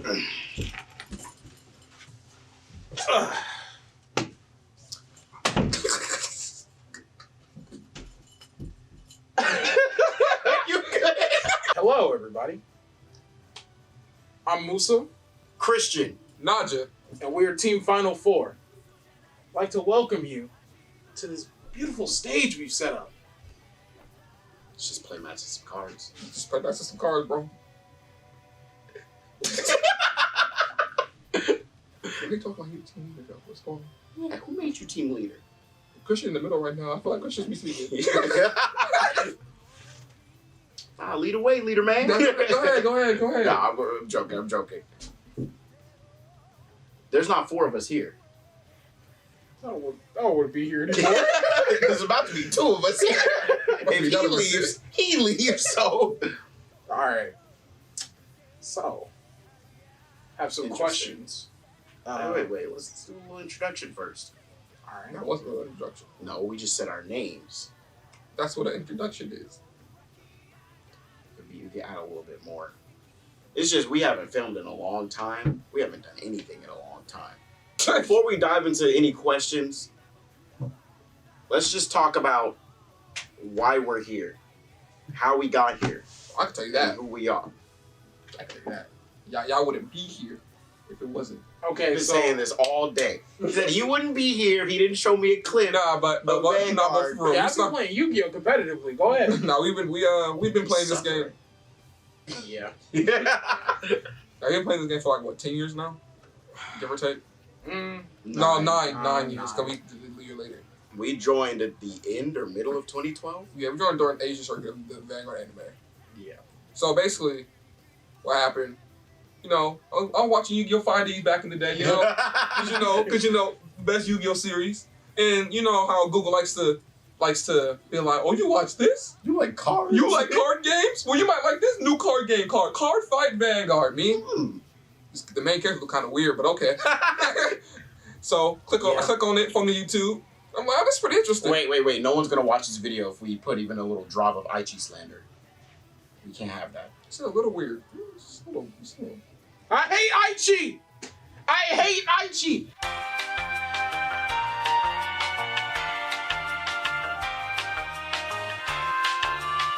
You good? Hello, everybody. I'm Musa, Christian, Naja, and we're Team Final Four. I'd like to welcome you to this beautiful stage we've set up. let's just play matches some cards. just play back to some cards, bro. They talk like you team leader. What's going on? Yeah, who made you team leader? Christian in the middle right now. I feel like Christian should be speaking. Lead away, leader man. Go ahead. Nah, I'm joking. There's not 4 of us here. I don't want to be here anymore. There's about to be 2 of us here. If he leaves, so. Alright. So, have some questions. Wait. Let's do a little introduction first. Alright. That wasn't an introduction. No, we just said our names. That's what an introduction is. You can add a little bit more. It's just we haven't filmed in a long time. We haven't done anything in a long time. Before we dive into any questions, let's just talk about why we're here, how we got here, I can tell you and that. who we are. I can tell you that. Y'all wouldn't be here if it wasn't. Okay, I've been so saying this all day. He said he wouldn't be here if he didn't show me a clip. Nah, but Vanguard. for real. yeah, I've been playing Yu-Gi-Oh! Competitively. Go ahead. Nah, we've been playing this game. Yeah. I've been playing this game for like what, 10 years now, give or take. No, 9 years. Cause we did it a year later. We joined at the end or middle of 2012. Yeah, we joined during Asian circuit of the Vanguard anime. Yeah. So basically, what happened? You know, I'm watching Yu-Gi-Oh! 5Ds back in the day. You know, because best Yu-Gi-Oh! Series, and you know how Google likes to be like, oh, you watch this? You like cards? You like card games? Well, you might like this new card game called Cardfight Vanguard. The main character look kind of weird, but okay. So click on it from the YouTube. I'm like, oh, that's pretty interesting. Wait. No one's gonna watch this video if we put even a little drop of Aichi slander. We can't have that. It's a little weird. It's a little. I hate Aichi!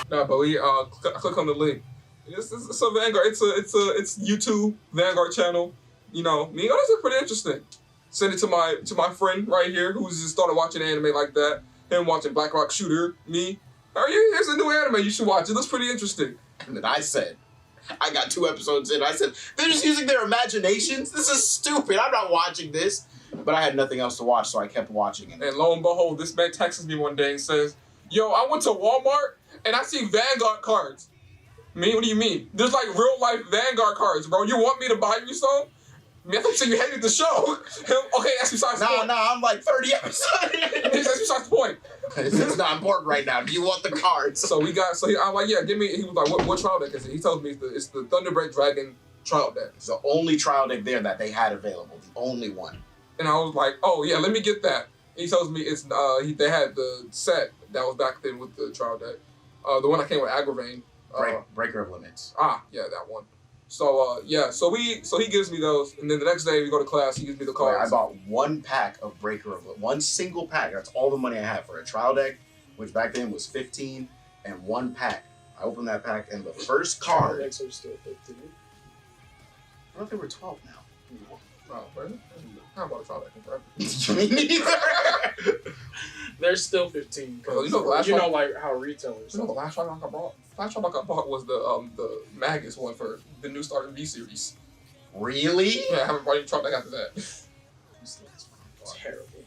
No, but we click on the link. It's a Vanguard. It's YouTube Vanguard channel. You know, me. Oh, this is pretty interesting. Send it to my friend right here who's just started watching anime like that. Him watching Black Rock Shooter. Me. Oh, here's a new anime you should watch. It looks pretty interesting. And then I said, I got 2 episodes in. I said, they're just using their imaginations. This is stupid. I'm not watching this. But I had nothing else to watch, so I kept watching it. And lo and behold, this man texts me one day and says, yo, I went to Walmart and I see Vanguard cards. Me? What do you mean? There's like real life Vanguard cards, bro. You want me to buy you some? Man, I thought you said you hated the show. Okay, that's besides the point. I'm like 30 episodes. That's besides the point. It's not important right now. Do you want the cards? I'm like, yeah, give me. He was like, what trial deck is it? He tells me it's the Thunderbread Dragon trial deck. It's the only trial deck there that they had available. The only one. And I was like, oh yeah, let me get that. He tells me it's they had the set that was back then with the trial deck. The one that came with Agravain. Breaker of Limits. Yeah, that one. So so he gives me those, and then the next day we go to class. He gives me the cards. I bought 1 pack of Breaker of Limits, 1 single pack. That's all the money I had for a trial deck, which back then was 15, and 1 pack. I opened that pack, and the first card. Trial decks are still 15. I thought they were 12 now. Oh, really? How about a trial deck, bro? Me neither. They're still 15. Well, Like how retailers. You know, the last trial deck I bought. Last trial deck I bought was the Magus one for the new Start V series. Really? Yeah, I haven't bought any trial deck after that. Terrible.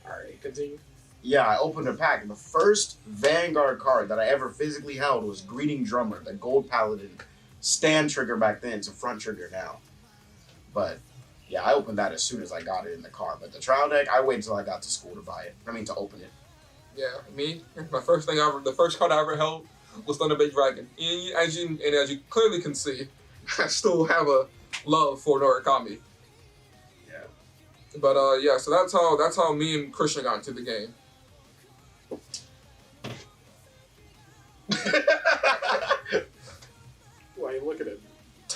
Alright, continue. Yeah, I opened a pack. The first Vanguard card that I ever physically held was Greeting Drummer, the Gold Paladin stand trigger back then. It's a front trigger now. But yeah, I opened that as soon as I got it in the car. But the trial deck, I waited until I got to school to buy it. To open it. Yeah, me. The first card I ever held was Thunderbread Dragon. And as you clearly can see, I still have a love for Norikami. Yeah. But so that's how me and Christian got into the game. Why are you looking at me?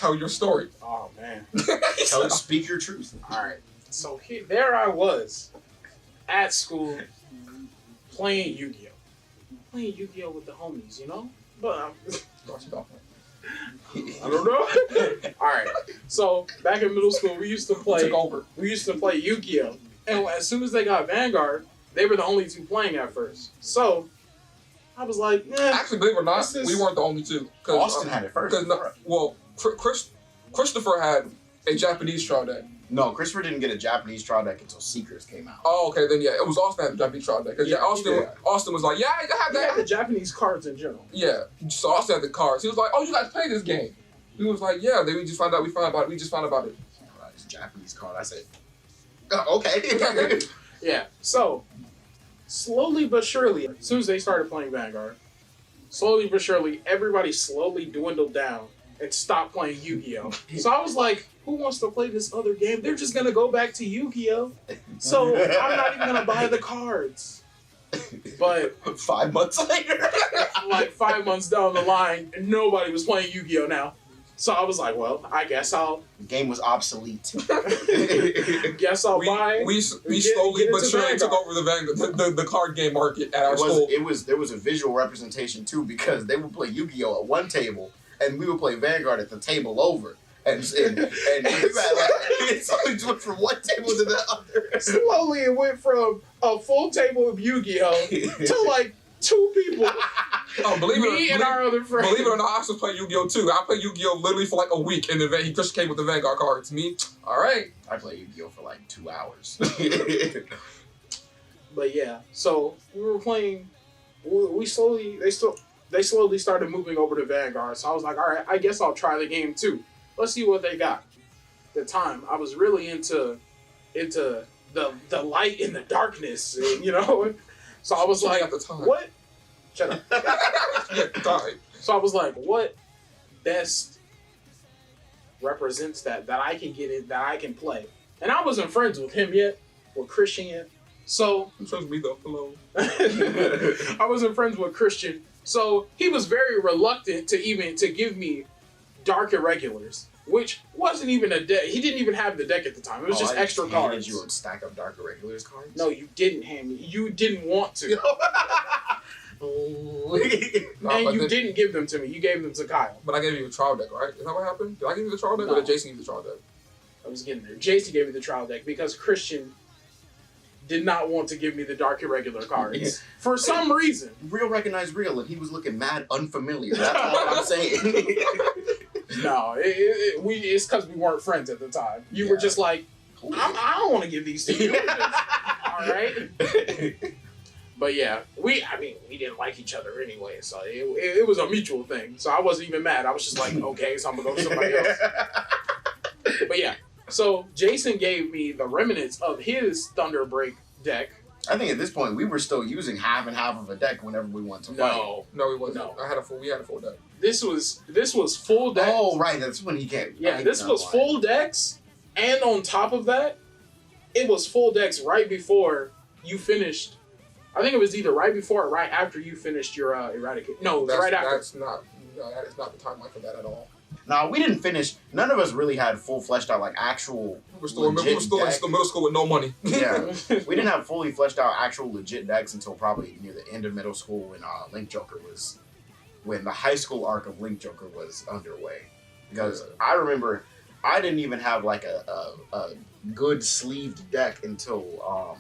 tell your story. Oh man. Speak your truth. All right. So there I was at school playing Yu-Gi-Oh. Playing Yu-Gi-Oh with the homies, you know. But I don't know. All right. So back in middle school, we used to play. We used to play Yu-Gi-Oh, and as soon as they got Vanguard, they were the only two playing at first. So I was like, actually, believe it or not, we weren't the only two. Austin had it first. Christopher had a Japanese trial deck. No, Christopher didn't get a Japanese trial deck until Secrets came out. Oh, okay, then yeah, it was Austin had the Japanese trial deck. Because Austin was like, yeah, I have They that. had the Japanese cards in general. Yeah, so Austin had the cards. He was like, oh, you guys play this game? He was like, yeah. Then we just found out. We just found about it. It's a Japanese card. I said, oh, okay. Yeah. So slowly but surely, as soon as they started playing Vanguard, slowly but surely, everybody slowly dwindled down and stopped playing Yu-Gi-Oh. So I was like, who wants to play this other game? They're just gonna go back to Yu-Gi-Oh. So I'm not even gonna buy the cards. But 5 months later, like 5 months down the line, nobody was playing Yu-Gi-Oh now. So I was like, well, I guess I'll. The game was obsolete. Guess I'll buy. We slowly but surely took over the card game market at our school. There was a visual representation too, because they would play Yu-Gi-Oh at one table and we would play Vanguard at the table over. And so it went from one table to the other. Slowly it went from a full table of Yu-Gi-Oh to like 2 people. Oh, Our other friend. Believe it or not, I also play Yu-Gi-Oh too. I played Yu-Gi-Oh literally for like a week, and then he just came with the Vanguard cards. Me, all right. I play Yu-Gi-Oh for like 2 hours. But yeah, so we were playing. They slowly started moving over to Vanguard. So I was like, all right, I guess I'll try the game too. Let's see what they got. At the time, I was really into the light and the darkness, you know. So I was like, at the time. what? Shut up. Yeah, so I was like, what best represents that I can get it, that I can play? And I wasn't friends with him yet, or Christian yet. So I'm supposed to be though. Hello. I wasn't friends with Christian. So he was very reluctant to give me Dark Irregulars, which wasn't even a deck. He didn't even have the deck at the time. It was just extra cards. You would stack up Dark Irregulars cards? No, you didn't hand me. You didn't want to. And you didn't give them to me. You gave them to Kyle. But I gave you a trial deck, right? Is that what happened? Did I give you the trial deck, or did Jason give you the trial deck? I was getting there. Jason gave me the trial deck because Christian did not want to give me the Dark Irregular cards for some reason. Real recognized real, and he was looking mad unfamiliar. That's all I'm saying. No, it's because we weren't friends at the time. You were just like, I don't want to give these to you. All right. But yeah, we didn't like each other anyway, so it was a mutual thing. So I wasn't even mad. I was just like, okay, so I'm gonna go to somebody else. But yeah, so Jason gave me the remnants of his Thunderbreak deck. I think at this point we were still using half and half of a deck whenever we went to fight. No, we wasn't. No. We had a full deck. This was full deck. Oh right, that's when he came. Yeah, this was full decks, and on top of that, it was full decks right before you finished. I think it was either right before or right after you finished your Eradicate. No, it was right after. That is not the timeline for that at all. No, we didn't finish. None of us really had full fleshed out like actual. We were still in middle school with no money. Yeah, we didn't have fully fleshed out actual legit decks until probably near the end of middle school when the high school arc of Link Joker was underway. Because I remember I didn't even have like a good sleeved deck until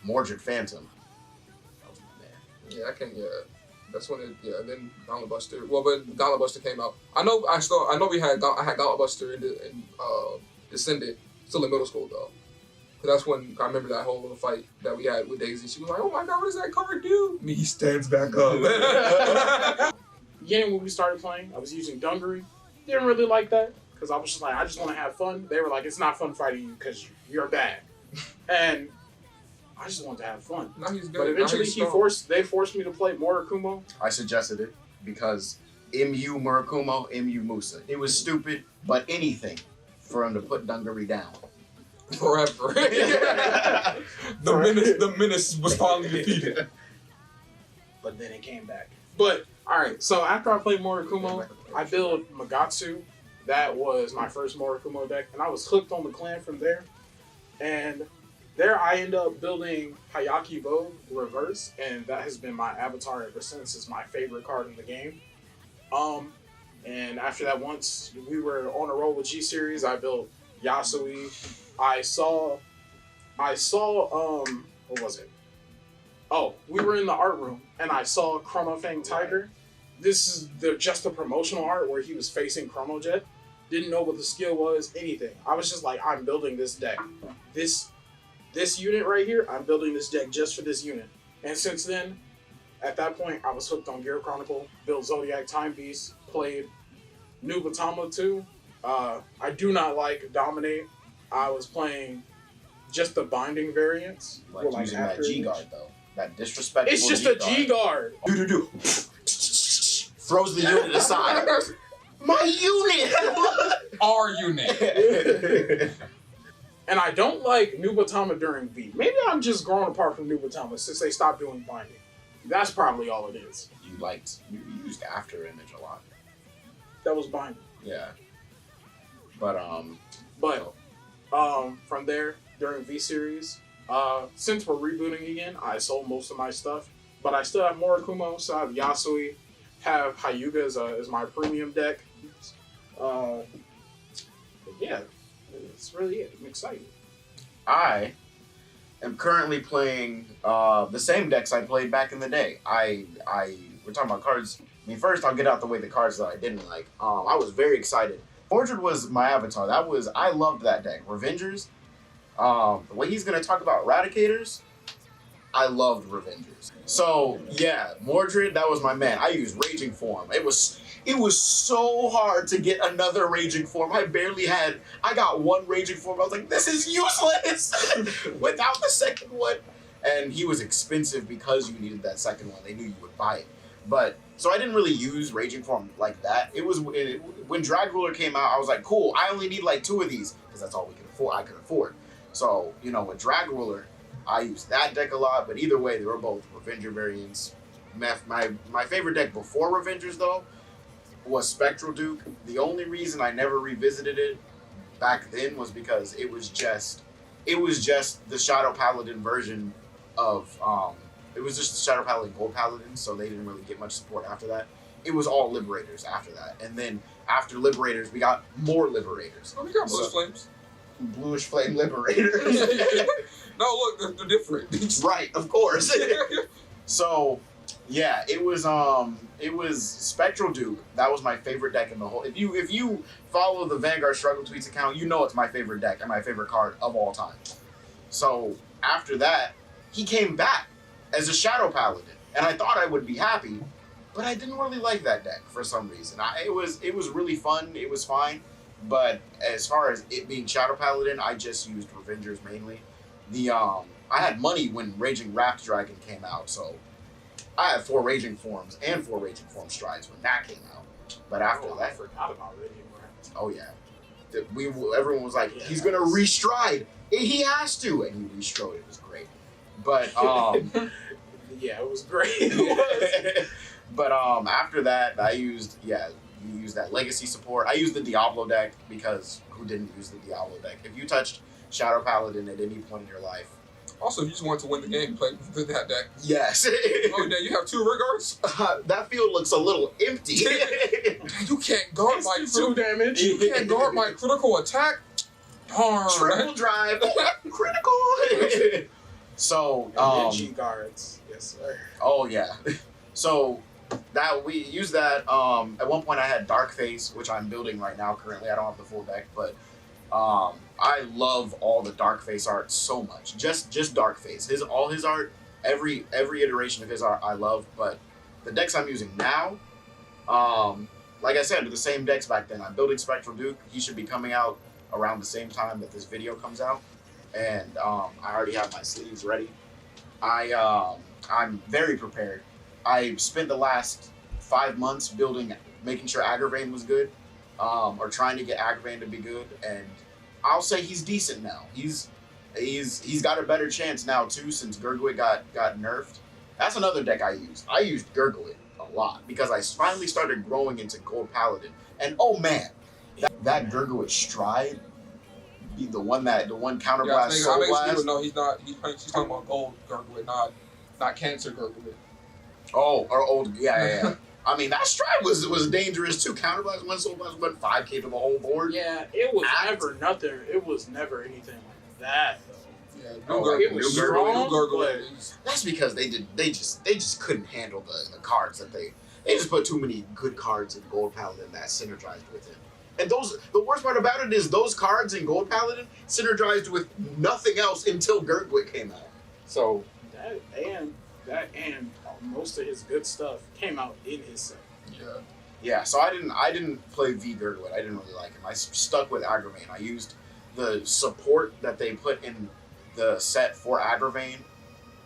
Mordred Phantom. Yeah, that's when then Gauntlet Buster. Well, when Gauntlet Buster came out, I know I had Gauntlet Buster in Descendant, still in middle school though. That's when I remember that whole little fight that we had with Daisy. She was like, "Oh my God, what does that card do?" Me, he stands back up. Yeah, when we started playing, I was using Dungaree. Didn't really like that because I was just like, I just want to have fun. They were like, it's not fun fighting you because you're bad, and I just wanted to have fun. No, he's good. But eventually they forced me to play Murakumo. I suggested it because MU Murakumo, MU Musa. It was stupid, but anything for him to put Dungaree down. Forever. The menace was finally defeated. But then it came back. But, alright, so after I played Murakumo, I built Magatsu, That was my first Murakumo deck, and I was hooked on the clan from there. And there I ended up building Hayaki Vogue Reverse, and that has been my avatar ever since. It's my favorite card in the game. And after that, once we were on a roll with G Series, I built Yasui. I saw, what was it? Oh, we were in the art room, and I saw Chrono Fang Tiger. This is just the promotional art where he was facing Chrono Jet. Didn't know what the skill was, anything. I was just like, I'm building this deck. This unit right here, I'm building this deck just for this unit. And since then, at that point, I was hooked on Gear Chronicle, built Zodiac Time Beast, played Nubatama 2. I do not like Dominate. I was playing just the binding variants. Like using that G-Guard, though. That disrespectful It's just a G-Guard. Do. Throws the unit aside. My unit! Our unit. And I don't like Nubatama during V. Maybe I'm just growing apart from Nubatama since they stopped doing binding. That's probably all it is. You used After Image a lot. That was binding. Yeah. But from there, during V Series, since we're rebooting again, I sold most of my stuff. But I still have Murakumo, so I have Yasui, have Hyuga as my premium deck. But yeah, that's really it. I'm excited. I am currently playing the same decks I played back in the day. We're talking about cards. I mean, first I'll get out the way the cards that I didn't like. I was very excited. Mordred was my avatar. I loved that deck. Revengers. The way he's gonna talk about Eradicators, I loved Revengers. So yeah, Mordred, that was my man. I used Raging Form. It was so hard to get another Raging Form. I got one Raging Form. I was like, this is useless without the second one. And he was expensive because you needed that second one. They knew you would buy it. But so I didn't really use Raging Form like that. When Drag Ruler came out, I was like, cool. I only need like 2 of these because that's all I could afford. So with Drag Ruler, I used that deck a lot. But either way, they were both Revenger variants. My favorite deck before Revengers though was Spectral Duke. The only reason I never revisited it back then was because it was just the Shadow Paladin version of it was just the Shadow Paladin Gold Paladin, so they didn't really get much support after that. It was all Liberators after that. And then after Liberators, we got more Liberators. Oh, we got Bluish Flames. Bluish Flame Liberators. No, look, they're different. Right, of course. So, yeah, it was Spectral Duke. That was my favorite deck in the whole. If you follow the Vanguard Struggle Tweets account, you know it's my favorite deck and my favorite card of all time. So after that, he came back as a Shadow Paladin, and I thought I would be happy, but I didn't really like that deck for some reason. It was really fun. It was fine, but as far as it being Shadow Paladin, I just used Revengers mainly. I had money when Raging Rapt Dragon came out, so I had 4 Raging Forms and 4 Raging Form Strides when that came out. But after that, I forgot about Raging Rapt. Oh yeah, everyone was like, he's gonna restride. He has to, and he restrode. It was great. But yeah, it was great. But after that, you use that Legacy support. I used the Diablo deck because who didn't use the Diablo deck? If you touched Shadow Paladin at any point in your life. Also, if you just wanted to win the game, play with that deck. Yes. Oh, now you have 2 Regards? That field looks a little empty. You can't guard my damage. You can't guard my critical attack. Darn. Triple drive. Critical. So, G guards. Yes, sir. Oh yeah. So that we use that. At one point I had Dark Face, which I'm building right now currently. I don't have the full deck, but I love all the Dark Face art so much. Just Dark Face. All his art, every iteration of his art I love, but the decks I'm using now, like I said, the same decks back then. I'm building Spectral Duke. He should be coming out around the same time that this video comes out. And I already have my sleeves ready. I'm very prepared. I spent the last 5 months making sure Agravain was good, or trying to get Agravain to be good, and I'll say he's decent now. He's got a better chance now too since Gurgwit got nerfed. That's another deck I used. I used Gurgwit a lot because I finally started growing into Gold Paladin, and oh man, That Gurglet Stride, the one counterblast Yeah, soul I make blast. people know he's not. He's talking about gold Gurglet, not cancer Gurglet. Oh, or old, yeah. I mean, that Stride was dangerous too. Counterblast, one soul blast, went 5K to the whole board. Yeah, it was never nothing. It was never anything like that though. Yeah, It was strong, but That's because they just couldn't handle the cards that they just put too many good cards in Gold Paladin that synergized with him. And the worst part about it is those cards in Gold Paladin synergized with nothing else until Gurglet came out. So that and most of his good stuff came out in his set. yeah. yeah, so I didn't play V Gurglet. I didn't really like him. I stuck with Agravain. I used the support that they put in the set for Agravain.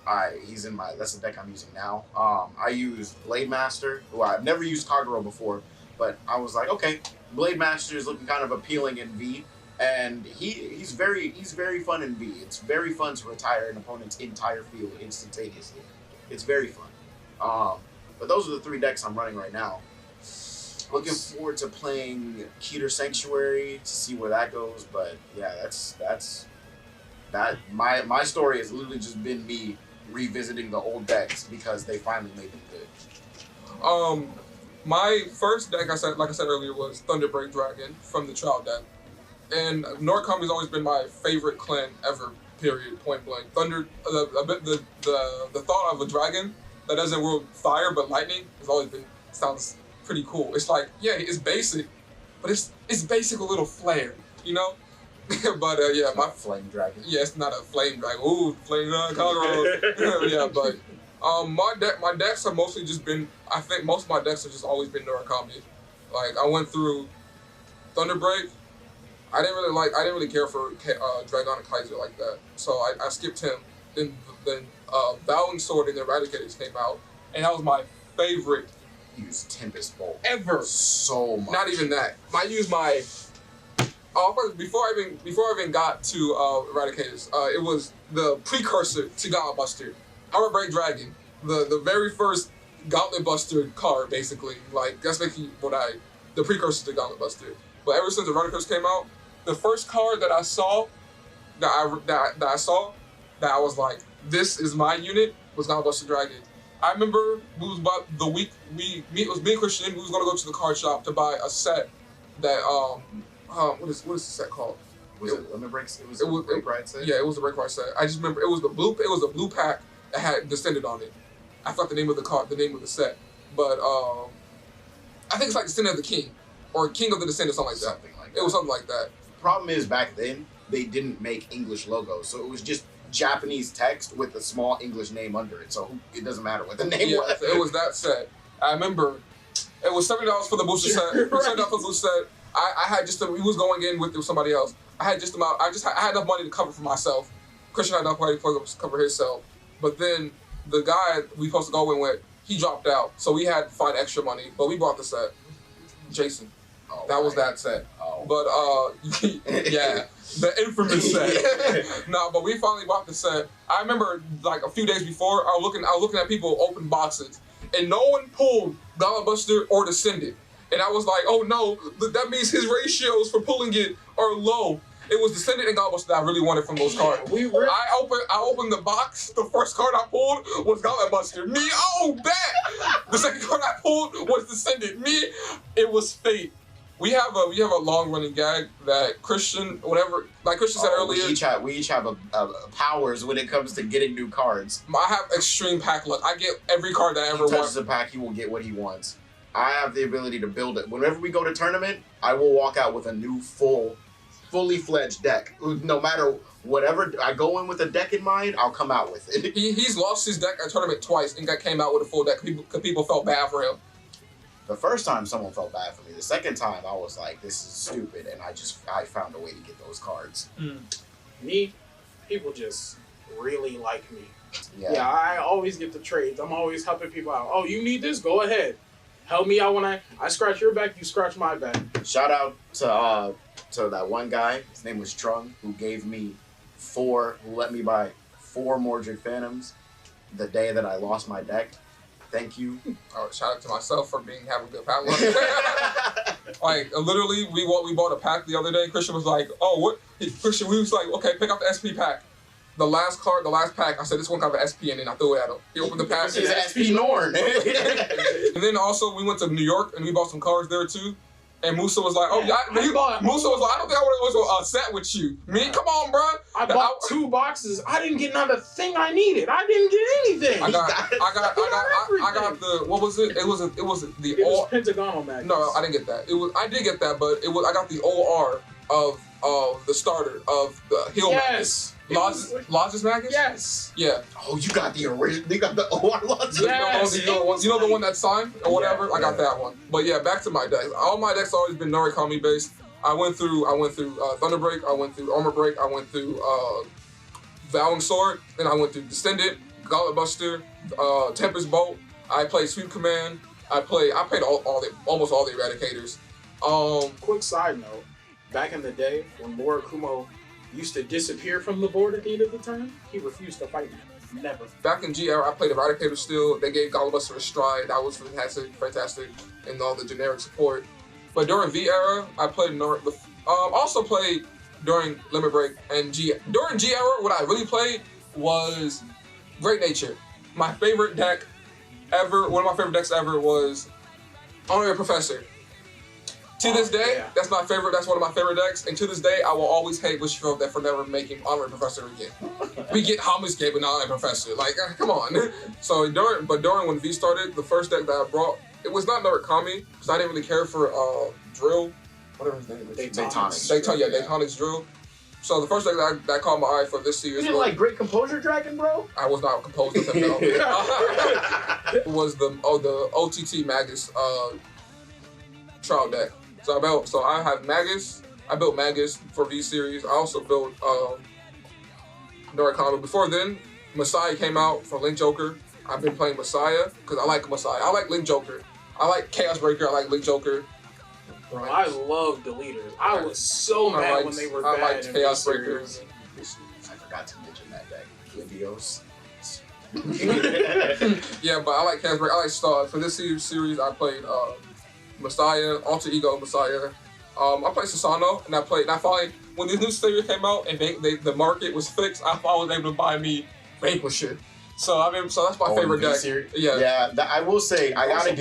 That's the deck I'm using now. I used Blade Master, who I've never used Kagero before, but I was like, okay, Blade Master is looking kind of appealing in V, and he's very fun in V. It's very fun to retire an opponent's entire field instantaneously. It's very fun. But those are the 3 decks I'm running right now. Looking forward to playing Keter Sanctuary to see where that goes, but yeah, that's my story has literally just been me revisiting the old decks because they finally made them good. My first deck, like I said earlier, was Thunderbreak Dragon from the trial deck, and Noricom has always been my favorite clan ever. Period. Point blank. Thunder. The thought of a dragon that doesn't wield fire but lightning sounds pretty cool. It's like, yeah, it's basic, but it's basic with a little flair, you know. But yeah, my flame dragon. Yeah, it's not a flame dragon. Ooh, flame dragon, Colorado. Yeah, but my decks have mostly just been. I think most of my decks have just always been Norikami. Like I went through Thunderbreak. I didn't really care for Dragon and Kaiser like that, so I skipped him. Then Vowing Sword and the Eradicators came out, and that was my favorite. Use Tempest Bolt ever. So much. Not even that. I used my. Before I even got to Eradicators, it was the precursor to Gauntlet Buster. Break Dragon, the very first Gauntlet Buster card, basically. Like that's basically the precursor to Gauntlet Buster. But ever since Eradicators came out, the first card that I saw, that I was like, this is my unit, was Gauntlet Buster Dragon. I remember it was about the week it was me and Christian. We was gonna go to the card shop to buy a set that what is the set called? Was it Limit Breaks? It was a Break Ride set? Yeah, it was a Break Ride set. I just remember it was a blue pack that had Descended on it. I forgot the name of the set. But I think it's like Descendant of the King or King of the Descendant, something like that. It was something like that. Problem is back then they didn't make English logos, so it was just Japanese text with a small English name under it. So it doesn't matter what the name was. So it was that set. I remember it was $70 for the booster set. $70 for the booster set. I had we was going in with somebody else. I had enough money to cover for myself. Christian had enough money to cover himself. But then the guy we supposed to go in with, he dropped out. So we had to find extra money. But we bought the set. Jason. Oh, that was that set. Oh. But yeah, the infamous set. No, but we finally bought the set. I remember like a few days before, I was looking at people open boxes, and no one pulled Gauntlet Buster or Descendant. And I was like, oh no, that means his ratios for pulling it are low. It was Descendant and Gauntlet Buster that I really wanted from those cards. I opened the box. The first card I pulled was Gauntlet Buster. Me, oh, bet. The second card I pulled was Descendant. Me, it was fate. We have a long running gag that Christian, like Christian said earlier. We each have a powers when it comes to getting new cards. I have extreme pack luck. I get every card that I ever want. He touches a pack, he will get what he wants. I have the ability to build it. Whenever we go to tournament, I will walk out with a new fully fledged deck. No matter whatever I go in with a deck in mind, I'll come out with it. He's lost his deck at tournament twice and came out with a full deck because people felt bad for him. The first time someone felt bad for me. The second time I was like, this is stupid, and I found a way to get those cards. Me, people just really like me. Yeah, I always get the trades. I'm always helping people out. Oh, you need this? Go ahead. Help me out when I scratch your back, you scratch my back. Shout out to that one guy, his name was Trung, who let me buy 4 Mordred Phantoms the day that I lost my deck. Thank you. Oh, shout out to myself for having good power. Like literally, we bought a pack the other day. Christian was like, "Oh, what?" Christian, we was like, "Okay, pick up the SP pack." The last pack. I said, "This one got the SP," and then I threw it at him. He opened the pack. It's SP Norn. And then also we went to New York and we bought some cards there too. And Musa was like, "Oh yeah." Musa was like, "I don't think I would have set with you." Me, come on, bro. I bought 2 boxes. I didn't get another thing I needed. I didn't get anything. I got the, what was it? It was Pentagonal Magnus. No, I didn't get that. I did get that, but I got the OR of the starter of the Hill Magnus. Lodge's Magnus? Yes. Yeah. Oh, you got the original. You got the OR Lodge's. Yes. You know the one that's signed or whatever. Yeah, I got that one. But yeah, back to my decks. All my decks always been Norikami based. I went through Thunderbreak. I went through Armor Break. I went through Vowing Sword. Then I went through Descendant, Gauntlet Buster, Tempest Bolt. I played Sweep Command. I played almost all the Eradicators. Quick side note: back in the day when Morikumo used to disappear from the board at the end of the turn, he refused to fight me. Never. Back in G era, I played Eradicator still. They gave Gauntlet Buster a stride. That was fantastic, and all the generic support. But during V era, I played also played during Limit Break and G. During G era, what I really played was Great Nature. My favorite deck ever, one of my favorite decks ever was Honorary Professor. To this day, that's my favorite. That's one of my favorite decks. And to this day, I will always hate Wishfield for never making Honorary Professor again. We get Homage Game with Honorary Professor. Like, come on. So during when V started, the first deck that I brought, it was not Norikami because I didn't really care for Drill, whatever his name is. Daytonics Drill. So the first deck that caught my eye for this series. You didn't like Great Composure Dragon, bro? I was not composed with him though. It was the OTT Magus trial deck. So I have Magus. I built Magus for V series. I also built Norikami. Before then, Messiah came out for Link Joker. I've been playing Messiah because I like Messiah. I like Link Joker. I like Chaos Breaker. I like Link Joker. Bro, I love Deleters. I was so mad when they were bad. I like Chaos Breaker. I forgot to mention that deck. Videos. Yeah, but I like Chaos Breaker. I like Star. For this series, I played Messiah, Alter Ego Messiah. I played Susano, and I finally, when this new series came out and the market was fixed, I was able to buy me Vanquisher. So that's my favorite deck. Yeah. I will say I gotta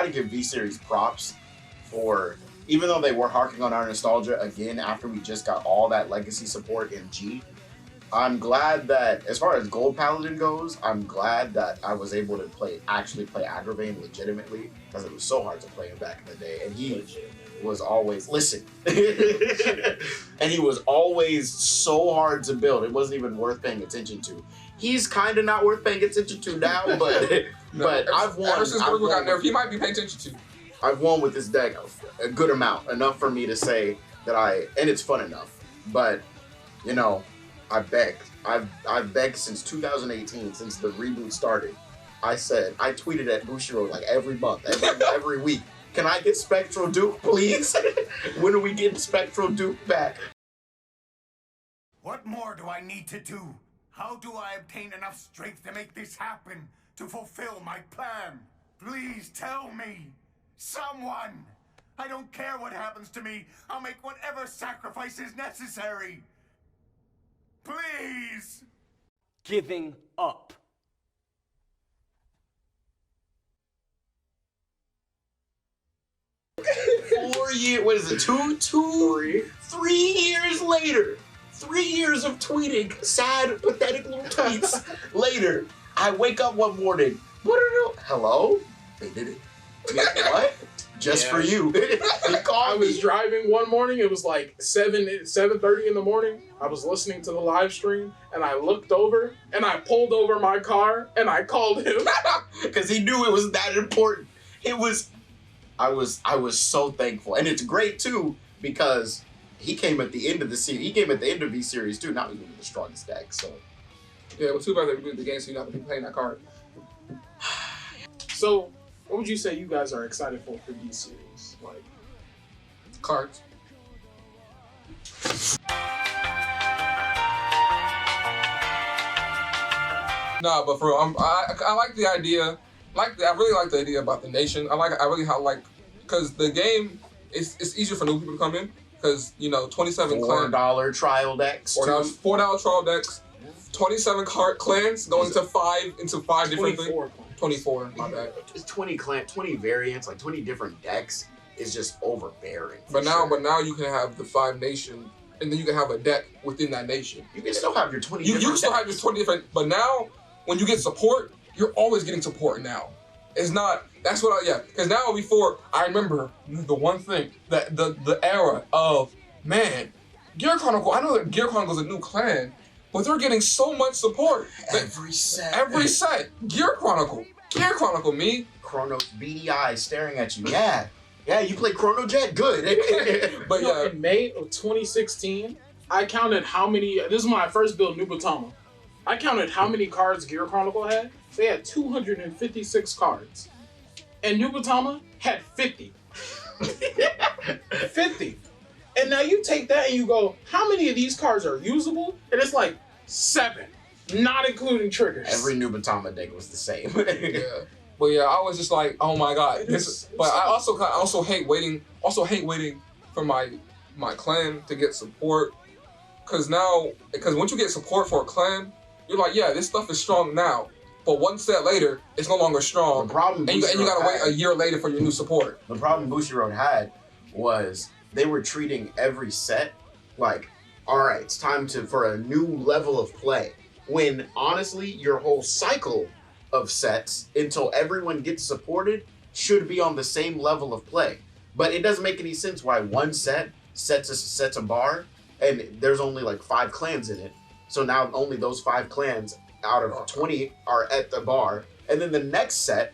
give V series props for, even though they were harking on our nostalgia again after we just got all that legacy support in G. I'm glad that, as far as Gold Paladin goes, I'm glad that I was able to actually play Agravain legitimately, because it was so hard to play him back in the day, and he was always, and he was always so hard to build. It wasn't even worth paying attention to. He's kind of not worth paying attention to now, but I've won. Ever since Virgil got nerfed, he might be paying attention to. I've won with this deck a good amount, enough for me to say that and it's fun enough. But, you know, I begged. I've begged since 2018, since the reboot started. I tweeted at Bushiro like every month, every week. Can I get Spectral Duke, please? When are we getting Spectral Duke back? What more do I need to do? How do I obtain enough strength to make this happen? To fulfill my plan? Please tell me. Someone! I don't care what happens to me. I'll make whatever sacrifice is necessary. Please! Giving up. What is it, 3 years later, 3 years of tweeting, sad, pathetic little tweets later, I wake up one morning, hello? They did it. What? Just for you. I was driving one morning, it was like 7:30 in the morning. I was listening to the live stream, and I looked over, and I pulled over my car, and I called him. Because he knew it was that important. I was so thankful. And it's great, too, because he came at the end of the series. He came at the end of V Series, too, not even with the strongest deck, so. Yeah, well, too bad they rebooted the game, so you're not going to be playing that card. So, what would you say you guys are excited for V Series? Like, cards. Nah, but for real, I like the idea. I really like the idea about the nation. I really like because the game it's easier for new people to come in because 27 $4 trial decks. $4 trial decks, 27 clans going into five different things. 24, my bad. It's 20 variants, like 20 different decks is just overbearing. But now you can have the 5 nation, and then you can have a deck within that nation. You can still have your 20 You different can still decks. have your 20 different, but now when you get support, you're always getting support now. It's not, that's what because now before, I remember the one thing, that the era of, man, Gear Chronicle, I know that Gear Chronicle is a new clan, but they're getting so much support. Every set. Gear Chronicle, me. Chrono's beady eyes staring at you. Yeah, you play Chrono Jet? Good. But in May of 2016, I counted how many, this is when I first built Nubatama. I counted how many cards Gear Chronicle had. They had 256 cards. And Nubatama had 50. 50. And now you take that and you go, how many of these cards are usable? And it's like 7, not including triggers. Every Nubatama deck was the same. Yeah. But yeah, I was just like, oh my god. But I also hate waiting for my clan to get support. Cause once you get support for a clan, you're like, yeah, this stuff is strong now. But one set later, it's no longer strong. The problem and you gotta wait a year later for your new support. The problem Bushiroad had was they were treating every set like, all right, it's time for a new level of play. When honestly, your whole cycle of sets until everyone gets supported should be on the same level of play. But it doesn't make any sense why one set sets a bar and there's only like 5 clans in it. So now only those 5 clans out of 20 are at the bar. And then the next set,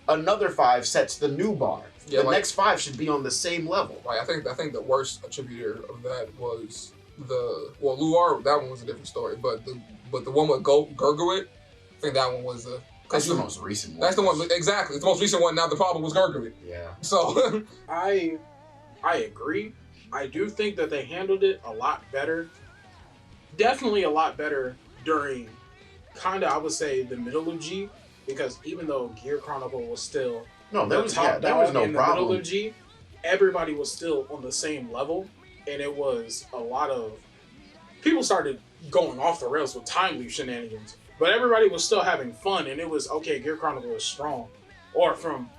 another 5 sets the new bar. Yeah, the next 5 should be on the same level. Like, I think the worst attributor of that was Luar. That one was a different story. But the one with Gurgawit, I think that one was that's the most recent one. That's the one, exactly. It's the most recent one. Now the problem was Gurgawit. Yeah. So I agree. I do think that they handled it a lot better. Definitely a lot better during I would say the middle of G, because even though Gear Chronicle was still there was no in the problem. middle of G, everybody was still on the same level, and it was a lot of people started going off the rails with time leap shenanigans, but everybody was still having fun, and it was okay. Gear Chronicle is strong, or from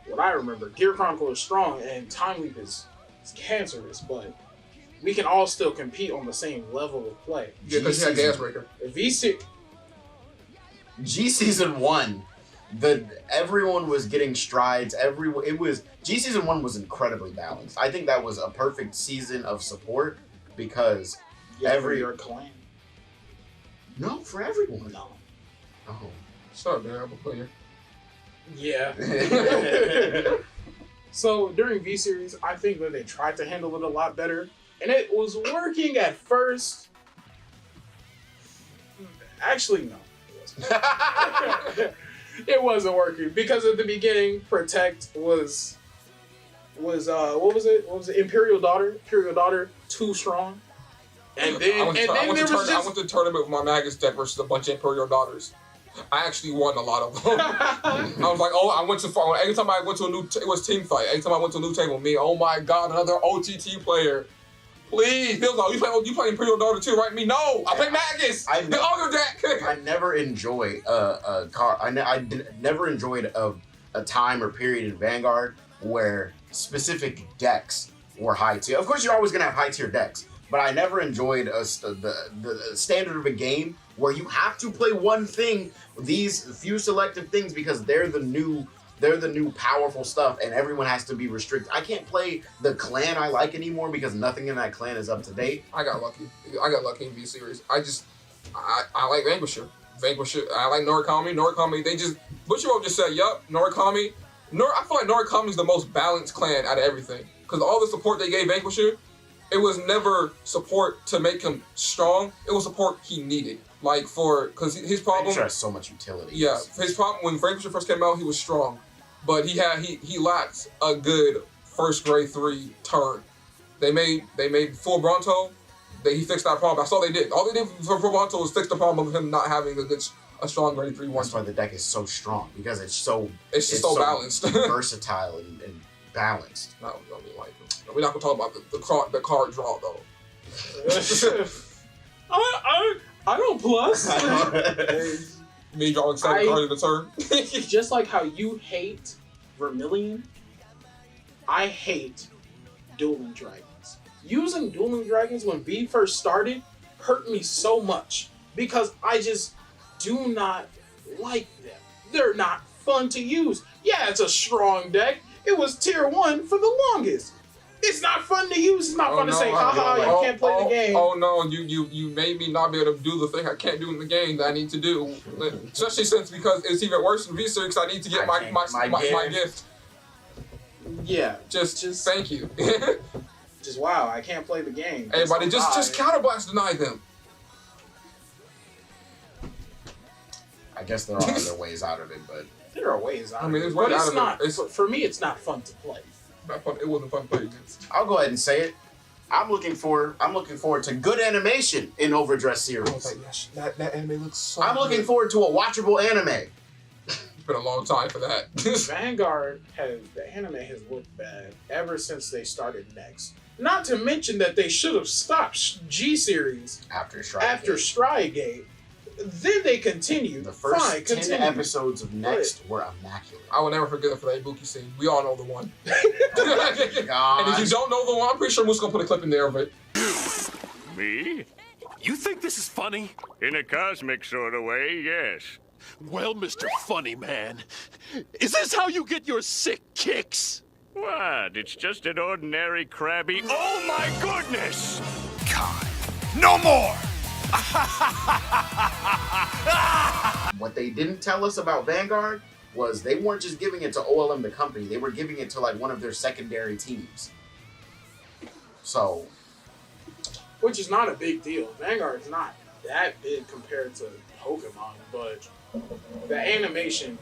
what I remember, Gear Chronicle is strong, and time leap is cancerous, but we can all still compete on the same level of play. Yeah, because you had Gas Breaker. G Season 1, everyone was getting strides. G Season 1 was incredibly balanced. I think that was a perfect season of support because for your clan. No, for everyone. No. Oh. Shut up, man. I'm a player. Yeah. So during V Series, I think that they tried to handle it a lot better, and it was working at first. Actually, no. It wasn't working because at the beginning, Protect was what was it? Imperial Daughter, too strong. And then I went to the tournament with my Magus deck versus a bunch of Imperial Daughters. I actually won a lot of them. I was like, every time I went to a new, it was team fight. Every time I went to a new table, oh my god, another OTT player. Please, he was like, you play Imperial Daughter too, right? Me, no, I play Magus. The other deck. I never enjoy a card. Never enjoyed a time or period in Vanguard where specific decks were high tier. Of course, you're always gonna have high tier decks, but I never enjoyed the standard of a game where you have to play one thing, these few selective things, because they're the new powerful stuff, and everyone has to be restricted. I can't play the clan I like anymore because nothing in that clan is up to date. I got lucky in V Series. I like Vanquisher. I like Norikami. Bushiroad just said, yup, Norikami. I feel like Norikami is the most balanced clan out of everything. Because all the support they gave Vanquisher, it was never support to make him strong. It was support he needed. Because his problem... Vanquisher has so much utility. Yeah, his problem, when Vanquisher first came out, he was strong. But he lacked a good first grade 3 turn. They made full Bronto. He fixed that problem. That's all they did. All they did for Bronto was fix the problem of him not having a strong grade 3-1. That's why the deck is so strong, because it's so balanced. versatile and balanced. No, we don't mean like we're not gonna talk about the card draw though. I don't plus. Made y'all excited card in the turn. Just like how you hate Vermilion, I hate Dueling Dragons. Using Dueling Dragons when B first started hurt me so much because I just do not like them. They're not fun to use. Yeah, it's a strong deck. It was tier 1 for the longest. It's not fun to use. It's not fun to say, haha, you can't play the game. Oh no, you made me not be able to do the thing I can't do in the game that I need to do. Especially since because it's even worse in V6, I need to get my gift. Yeah. Just thank you. Just wow, I can't play the game. Everybody just counterblast deny them. I guess there are other ways out of it, but there are ways out I mean, of it. But It's not for me it's not fun to play. Not fun. It wasn't fun to play against. I'll go ahead and say it. I'm looking forward to good animation in OverDress series. I was like, that anime looks so I'm looking forward to a watchable anime. It's been a long time for that. Vanguard the anime has looked bad ever since they started Next. Not to mention that they should have stopped G series After Strygate. Then they continued. The first 10 episodes of Next were immaculate. I will never forget it for that Ibuki scene. We all know the one. God. And if you don't know the one, I'm pretty sure Moose gonna put a clip in there of it. Me? You think this is funny? In a cosmic sort of way, yes. Well, Mr. Funny Man, is this how you get your sick kicks? What? It's just an ordinary crabby. Oh my goodness! God, no more! What they didn't tell us about Vanguard was they weren't just giving it to OLM the company, they were giving it to like one of their secondary teams. So, which is not a big deal. Vanguard is not that big compared to Pokemon, but the animation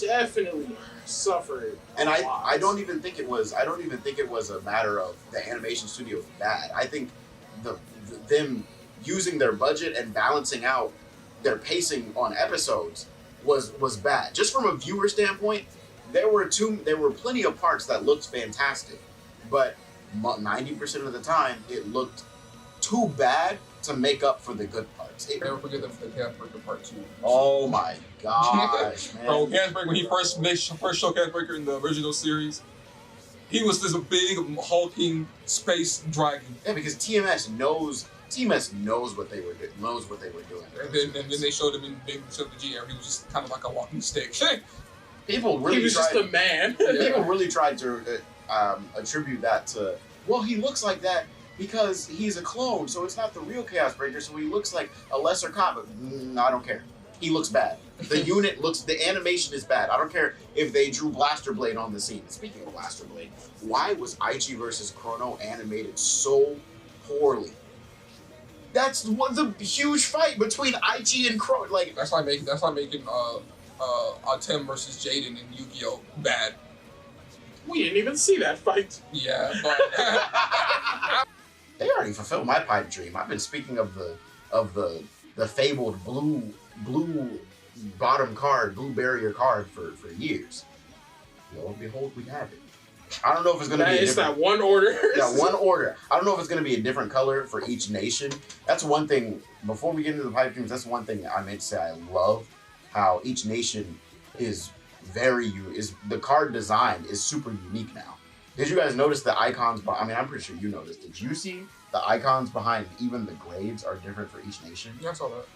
definitely suffered. And I don't even think it was a matter of the animation studio was bad. I think them using their budget and balancing out their pacing on episodes was bad. Just from a viewer standpoint, there were plenty of parts that looked fantastic, but 90% of the time it looked too bad to make up for the good parts. Never forget the Gasbreaker Part 2. Oh my gosh, man. Bro, Gasbreaker, when he first showed Gasbreaker in the original series, he was this big hulking space dragon. Yeah, because TMS knows what they were doing. And then they showed him in Big Triple G era. He was just kind of like a walking stick. People really he was just a man. People really tried to attribute that to, well, he looks like that because he's a clone, so it's not the real Chaos Breaker, so he looks like a lesser cop. No, I don't care. He looks bad. The animation is bad. I don't care if they drew Blaster Blade on the scene. Speaking of Blaster Blade, why was Aichi versus Chrono animated so poorly? That's the huge fight between Aichi and Chrono. Like that's like making Tim versus Jaden in Yu-Gi-Oh bad. We didn't even see that fight. Yeah, but they already fulfilled my pipe dream. I've been speaking of the fabled blue bottom card, blue barrier card for years. Lo and behold, we have it. I don't know if it's going to be it's that one order. Yeah, one order. I don't know if it's going to be a different color for each nation. That's one thing. Before we get into the pipe dreams, that's one thing I meant to say. I love how each nation is the card design is super unique now. Did you guys notice the icons? I mean, I'm pretty sure you noticed. Did you see the icons behind even the grades are different for each nation? Yeah, I saw that.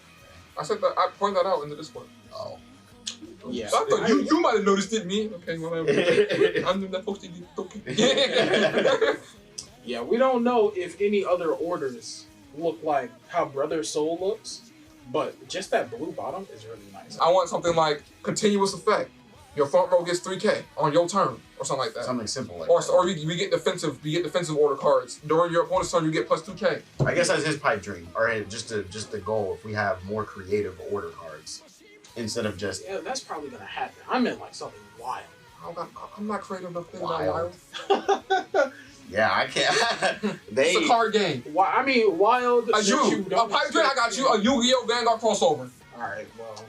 I said that. I pointed that out in the Discord. Oh. Yeah. I thought you might have noticed it, me. Okay, whatever. I'm not posting it. Yeah, we don't know if any other orders look like how Brother Soul looks, but just that blue bottom is really nice. I want something like continuous effect. Your front row gets 3K on your turn, or something like that. Something simple like or that. Or we get defensive. We get defensive order cards during your opponent's turn. You get plus 2K. I guess that's his pipe dream, or just the goal. If we have more creative order cards instead of just that's probably gonna happen. I meant like something wild. I'm not creative enough to think Wild. about wild. Yeah, I can't. It's a card game. I mean, wild. A pipe dream. I got you. A Yu-Gi-Oh Vanguard crossover. All right, well.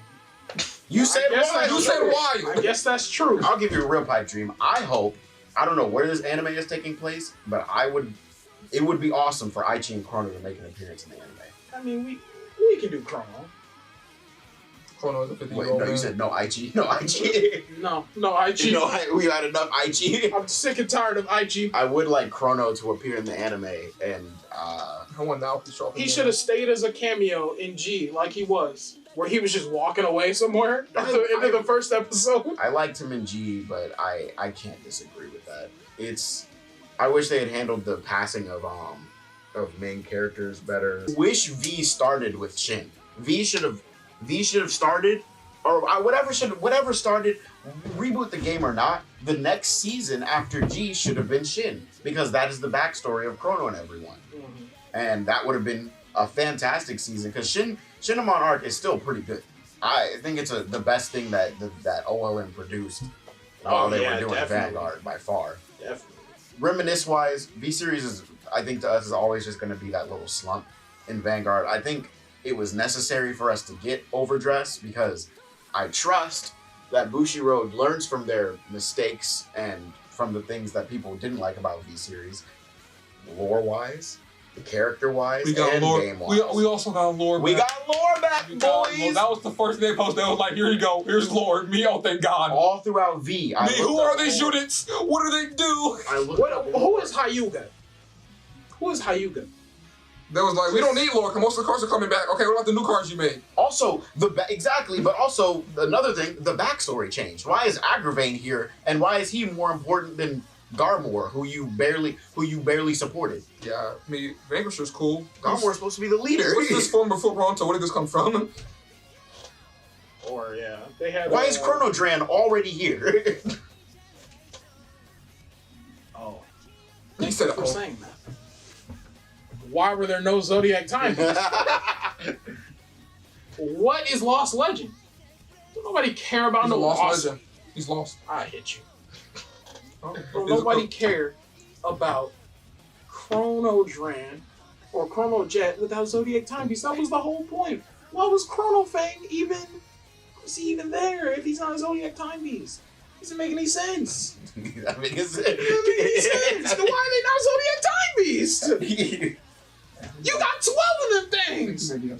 You said wild. You said wild. I guess that's true. I'll give you a real pipe dream. I hope I don't know where this anime is taking place, but it would be awesome for Aichi and Chrono to make an appearance in the anime. I mean, we can do Chrono. Chrono is a 50-year-old Wait, no, man. you said no Aichi. No Aichi. No, Aichi. We had enough Aichi. I'm sick and tired of Aichi. I would like Chrono to appear in the anime, and I want now to show up. He should have stayed as a cameo in G, like he was, where he was just walking away somewhere into the first episode. I liked him in G, but I can't disagree with that. I wish they had handled the passing of main characters better. Wish V started with Shin. V should have started, or whatever started. Reboot the game or not, the next season after G should have been Shin, because that is the backstory of Chrono and everyone, and that would have been a fantastic season. Because Shinamon arc is still pretty good. I think it's the best thing that OLM produced while they were doing Vanguard by far. Definitely. Reminisce-wise, V-Series is, I think to us, is always just going to be that little slump in Vanguard. I think it was necessary for us to get OverDress because I trust that Bushiroad learns from their mistakes and from the things that people didn't like about V-Series, lore-wise, character-wise, and game-wise. We also got lore back. We got lore back, boys! That was the first thing they posted. They was like, here you go. Here's lore. Me, oh, thank God. All throughout V. Who are these units? What do they do? Who is Hyuga? They was like, we don't need lore, because most of the cards are coming back. Okay, what about the new cards you made? Also, but also another thing, the backstory changed. Why is Agravain here, and why is he more important than Garmor, who you barely supported? Yeah, I mean, Vanquisher's cool. Garmor's supposed to be the leader. What's this form before Bronto? Where did this come from? Or they had. Why is Chronodran already here? Thank you for saying that. Why were there no Zodiac time beasts? What is Lost Legend? Don't nobody care about no Lost Legend. He's lost. I hit you. Don't nobody care about Chrono Dran or Chrono Jet without Zodiac time beasts. That was the whole point. Why was Chrono Fang even? Was he even there if he's not a Zodiac time beast? Doesn't make any sense. That makes sense. Doesn't make any sense. Then why are they not Zodiac time beasts? You got 12 of them things! Maybe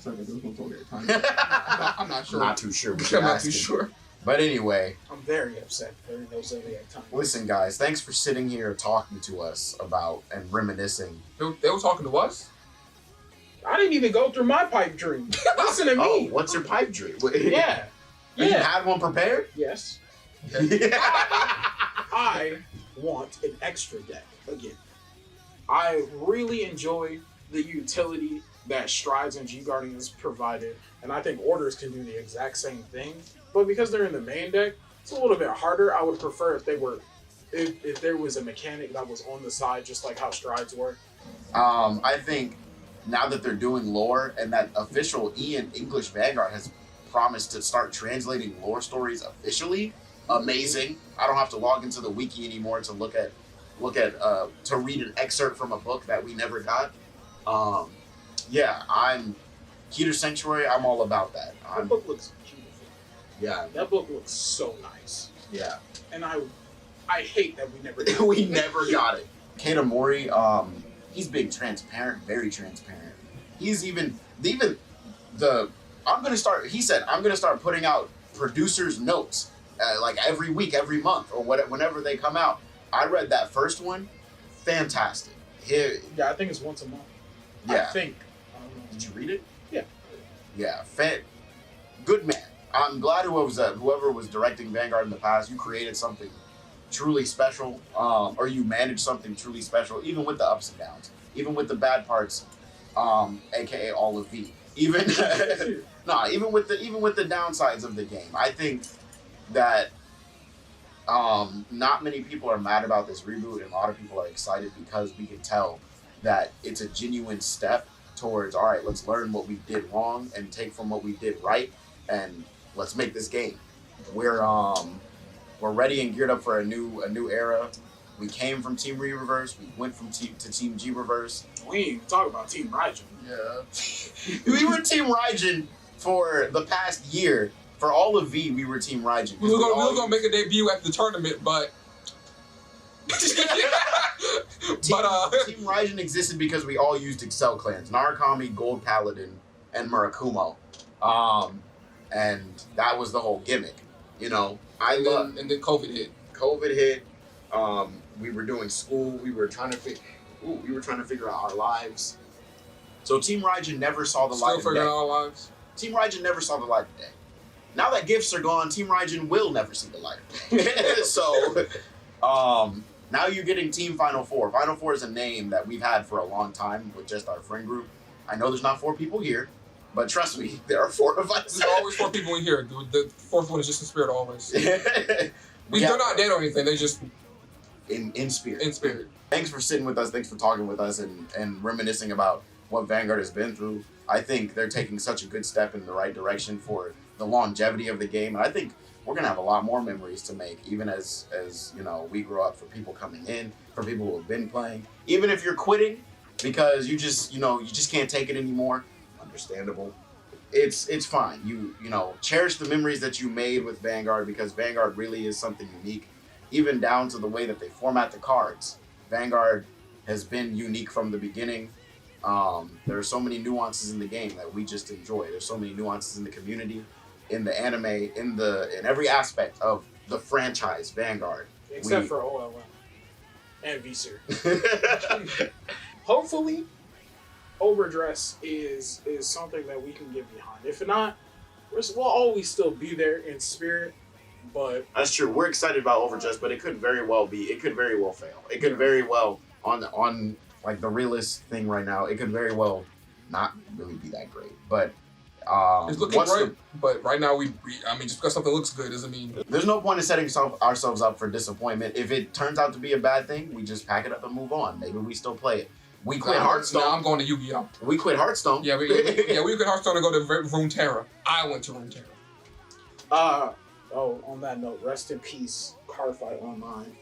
I'm not sure. Not too sure. I'm not too sure. But anyway. I'm very upset there are no Zodiac time beasts. Listen, guys, thanks for sitting here talking to us about and reminiscing. They were talking to us? I didn't even go through my pipe dream. Listen to me. Oh, what's your pipe dream? Yeah. You had one prepared? Yes. Yeah. I want an extra deck again. I really enjoy the utility that Strides and G-Guardians provided, and I think Orders can do the exact same thing. But because they're in the main deck, it's a little bit harder. I would prefer if there was a mechanic that was on the side, just like how Strides were. I think now that they're doing lore and that official English Vanguard has promised to start translating lore stories officially, amazing. I don't have to log into the wiki anymore to to read an excerpt from a book that we never got. Yeah, I'm Keter Sanctuary. I'm all about that. That book looks beautiful. Yeah, that book looks so nice. Yeah, and I hate that we never got it. We never got it. Keita Mori, he's big, transparent, very transparent. He's even I'm gonna start. He said I'm gonna start putting out producers' notes like every week, every month, or whenever they come out. I read that first one, fantastic. Yeah, I think it's once a month. Yeah. I think. Did you read it? Yeah. Yeah, good man. I'm glad whoever was directing Vanguard in the past, you created something truly special, or you managed something truly special, even with the ups and downs, even with the bad parts, aka all of V. Even even with the downsides of the game. I think that not many people are mad about this reboot, and a lot of people are excited because we can tell that it's a genuine step towards, all right, let's learn what we did wrong and take from what we did right, and let's make this game. We're ready and geared up for a new era. We came from Team Reverse. We went from to Team G Reverse. We ain't even talk about Team Raijin. Yeah. We were Team Raijin for the past year. For all of V, we were Team Raijin. We were gonna make a debut at the tournament, but Team Raijin existed because we all used Excel clans: Narukami, Gold Paladin, and Murakumo. And that was the whole gimmick. You know, and then COVID hit. COVID hit. We were doing school. We were trying to figure out our lives. So Team Raijin never saw the light of day. Still figuring out our lives. Team Raijin never saw the light of day. Now that gifts are gone, Team Raijin will never see the light of day. So, now you're getting Team Final Four. Final Four is a name that we've had for a long time with just our friend group. I know there's not 4 people here, but trust me, there are 4 of us. There's always 4 people in here. The 4th one is just in spirit always. They're not dead or anything. They just in spirit. In spirit. Thanks for sitting with us. Thanks for talking with us and reminiscing about what Vanguard has been through. I think they're taking such a good step in the right direction for the longevity of the game. And I think we're going to have a lot more memories to make, even as you know, we grow up, for people coming in, for people who have been playing. Even if you're quitting because you just can't take it anymore, understandable. It's fine. You know, cherish the memories that you made with Vanguard, because Vanguard really is something unique, even down to the way that they format the cards. Vanguard has been unique from the beginning. There are so many nuances in the game that we just enjoy. There's so many nuances in the community, in the anime, in every aspect of the franchise Vanguard. Except for OLM and VSER. Hopefully, OverDress is something that we can get behind. If not, we'll always still be there in spirit. But that's true. We're excited about OverDress, but it could very well fail. It could very well on like the realist thing right now. It could very well not really be that great. But it's looking great. But right now, just because something looks good doesn't mean there's no point in setting ourselves up for disappointment. If it turns out to be a bad thing, we just pack it up and move on. Maybe we still play it. We quit Hearthstone. No, I'm going to Yu-Gi-Oh. We quit Hearthstone. Yeah, we quit Hearthstone and go to Runeterra. I went to Runeterra. On that note, rest in peace, Cardfight Online.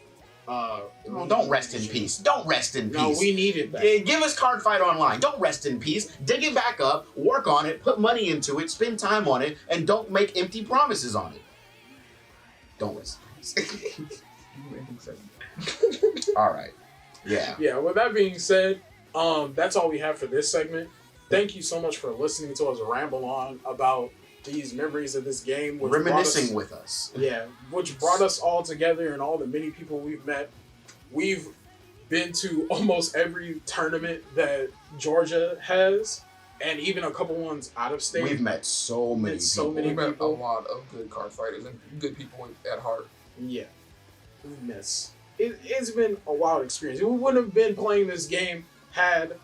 Don't rest in peace. Don't rest in peace. No, we need it back. Give us Cardfight Online. Don't rest in peace. Dig it back up, work on it, put money into it, spend time on it, and don't make empty promises on it. Don't rest in peace. All right. Yeah. Yeah, with that being said, that's all we have for this segment. Thank you so much for listening to us ramble on about these memories of this game. Reminiscing with us. Yeah, which brought us all together and all the many people we've met. We've been to almost every tournament that Georgia has, and even a couple ones out of state. We've met so many people. We've met a lot of good card fighters and good people at heart. Yeah. We've met. It's been a wild experience. We wouldn't have been playing this game had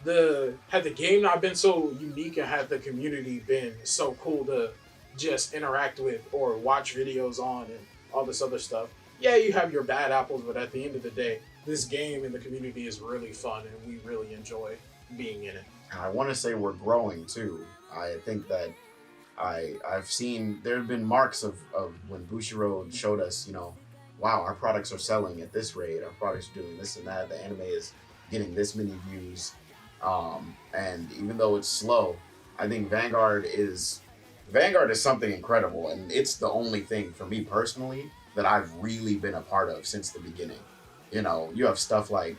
the game not been so unique and had the community been so cool to just interact with or watch videos on and all this other stuff. Yeah, you have your bad apples, but at the end of the day, this game and the community is really fun and we really enjoy being in it. I want to say we're growing too. I think that I've seen there have been marks of when Bushiroad showed us, you know, wow, our products are selling at this rate, our products are doing this and that, the anime is getting this many views. And even though it's slow, I think Vanguard is something incredible, and it's the only thing for me personally that I've really been a part of since the beginning. You know, you have stuff like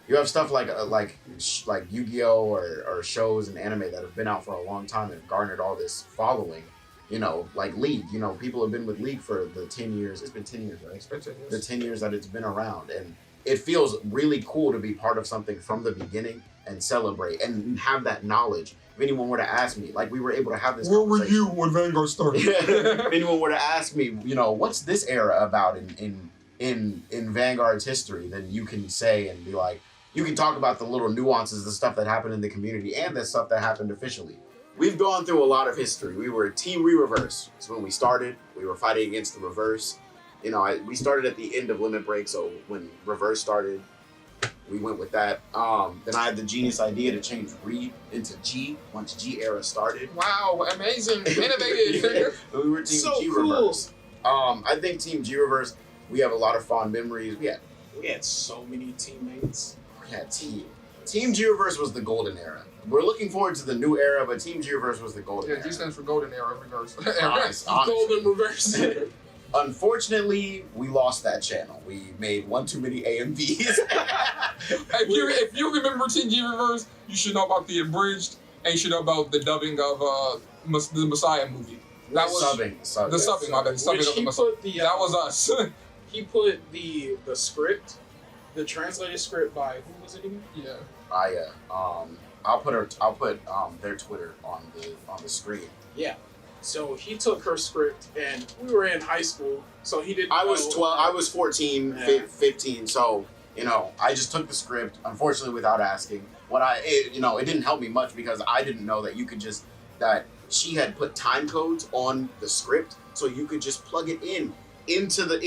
Yu-Gi-Oh or shows and anime that have been out for a long time and garnered all this following. You know, like League. You know, people have been with League for the 10 years. It's been 10 years, right? It's been 10 years. The 10 years that it's been around, and it feels really cool to be part of something from the beginning and celebrate and have that knowledge. If anyone were to ask me, like we were able to have this. Where were you when Vanguard started? If anyone were to ask me, you know, what's this era about in Vanguard's history, then you can say and be like, you can talk about the little nuances, the stuff that happened in the community and the stuff that happened officially. We've gone through a lot of history. We were Team Re-Reverse. So when we started, we were fighting against the Reverse. You know, we started at the end of Limit Break, so when Reverse started, we went with that. Then I had the genius idea to change Re into G once G era started. Wow, amazing, innovative. Yeah. We were Team so G cool. Reverse. I think Team G Reverse, we have a lot of fond memories. We had so many teammates. Yeah, Team G Reverse was the golden era. We're looking forward to the new era, but Team G Reverse was the golden era. Yeah, G stands for golden era reverse. Honest. Golden reverse. Unfortunately, we lost that channel. We made one too many AMVs. If you remember TNG Reverse, you should know about the abridged, and you should know about the dubbing of the Messiah movie. That was subbing. The subbing, my bad. The subbing of the Messiah. That was us. He put the script, the translated script by who was it again? Yeah. I'll put their Twitter on the screen. Yeah. So he took her script, and we were in high school, so he didn't. I was 12. I was 14, 15. So I just took the script, unfortunately, without asking. It didn't help me much because I didn't know that that she had put time codes on the script, so you could just plug it into the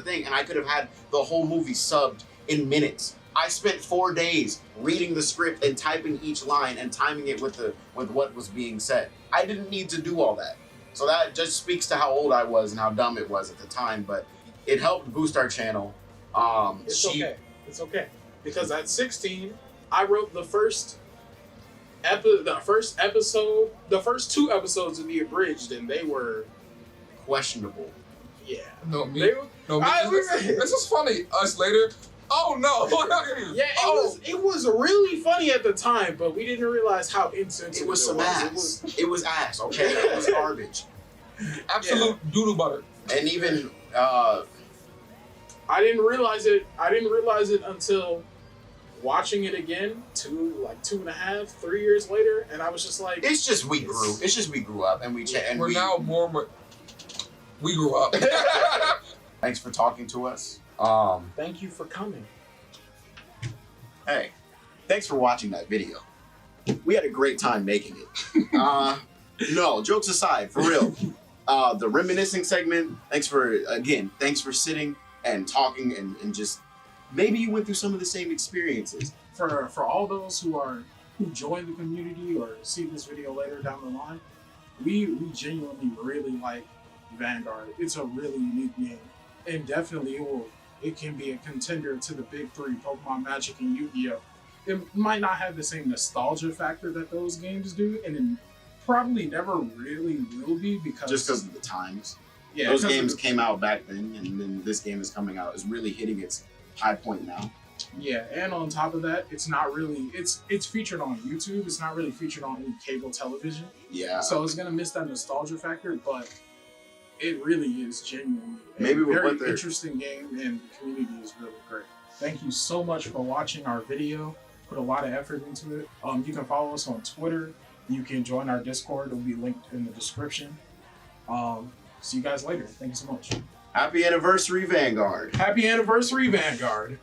thing, and I could have had the whole movie subbed in minutes. I spent 4 days reading the script and typing each line and timing it with what was being said. I didn't need to do all that. So that just speaks to how old I was and how dumb it was at the time, but it helped boost our channel. It's okay. Because at 16, I wrote the first two episodes of the abridged, and they were questionable. Yeah. No, me. This is funny. Us later. Oh no! Yeah, it was really funny at the time, but we didn't realize how insensitive it was. It was ass. Okay, it was garbage. Absolute doodle butter. And even I didn't realize it. Until watching it again 2.5, 3 years later, and I was just like, it's just we grew up and we grew up. Thanks for talking to us. Thank you for coming. Hey, thanks for watching that video. We had a great time making it. No, jokes aside, for real. The Reminiscing segment, thanks for sitting and talking and just, maybe you went through some of the same experiences. For all those who join the community or see this video later down the line, we genuinely really like Vanguard. It's a really unique game, and definitely it can be a contender to the big three, Pokemon, Magic, and Yu-Gi-Oh! It might not have the same nostalgia factor that those games do, and it probably never really will be because of the times. Yeah, those games came out back then, and then this game is coming out. It's really hitting its high point now. Yeah, and on top of that, it's not really it's featured on YouTube. It's not really featured on any cable television. Yeah. So it's gonna miss that nostalgia factor, but it really is genuinely a very interesting game, and the community is really great. Thank you so much for watching our video. Put a lot of effort into it. You can follow us on Twitter. You can join our Discord. It'll be linked in the description. See you guys later. Thank you so much. Happy anniversary, Vanguard. Happy anniversary, Vanguard.